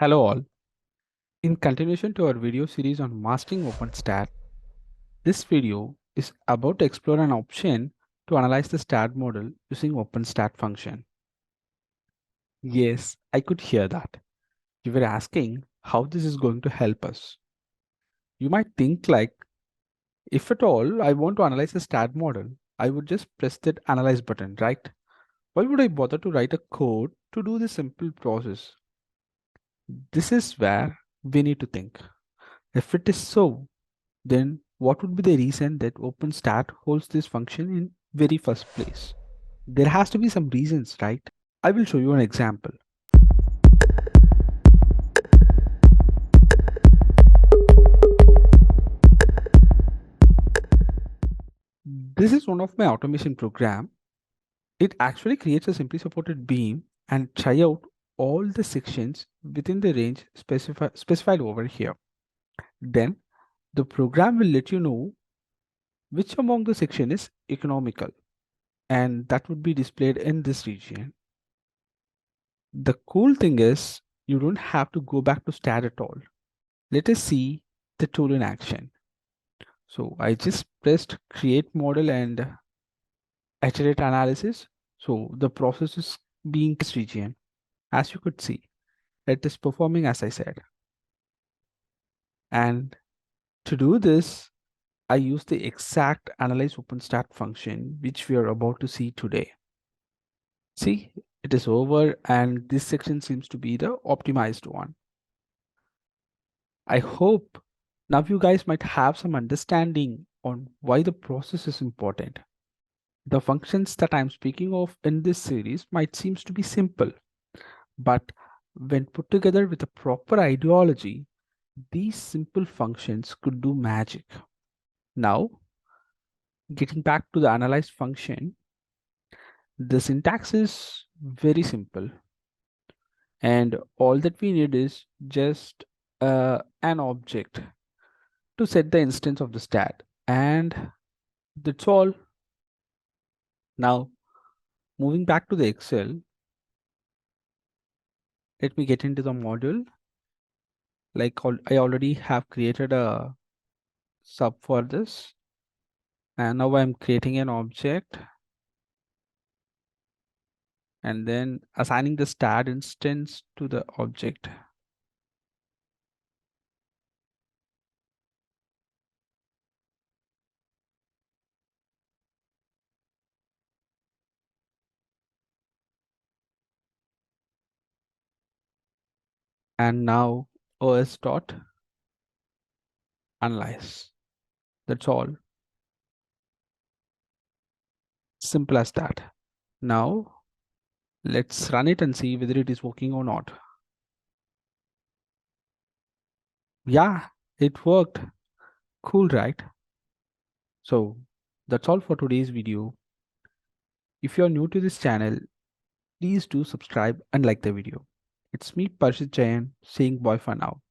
Hello all. In continuation to our video series on mastering OpenSTAAD, this video is about to explore an option to analyze the STAAD model using OpenSTAAD function. Yes, I could hear that. You were asking how this is going to help us. You might think like, if at all I want to analyze the STAAD model, I would just press that analyze button, right? Why would I bother to write a code to do this simple process? This is where we need to think. If it is so, then what would be the reason that OpenSTAAD holds this function in very first place? There has to be some reasons, right? I will show you an example. This is one of my automation program. It actually creates a simply supported beam and try out all the sections within the range specified over here. Then the program will let you know which among the section is economical, and that would be displayed in this region. The cool thing is you don't have to go back to STAAD at all. Let us see the tool in action. So I just pressed create model and iterate analysis. So the process is being this region. As you could see, it is performing as I said. And to do this, I use the exact analyze OpenSTAAD function, which we are about to see today. See, it is over and this section seems to be the optimized one. I hope now you guys might have some understanding on why the process is important. The functions that I'm speaking of in this series might seem to be simple, but when put together with a proper ideology, these simple functions could do magic. Now, getting back to the analyze function, the syntax is very simple, and all that we need is just an object to set the instance of the STAAD, and that's all. Now, moving back to the Excel, let me get into the module. Like I already have created a sub for this, and now I'm creating an object and then assigning the STAAD instance to the object. And now os dot analyze. That's all. Simple as that. Now let's run it and see whether it is working or not. Yeah, it worked. Cool, right? So that's all for today's video. If you're new to this channel, please do subscribe and like the video. It's me, Parshit Jayan, saying bye for now.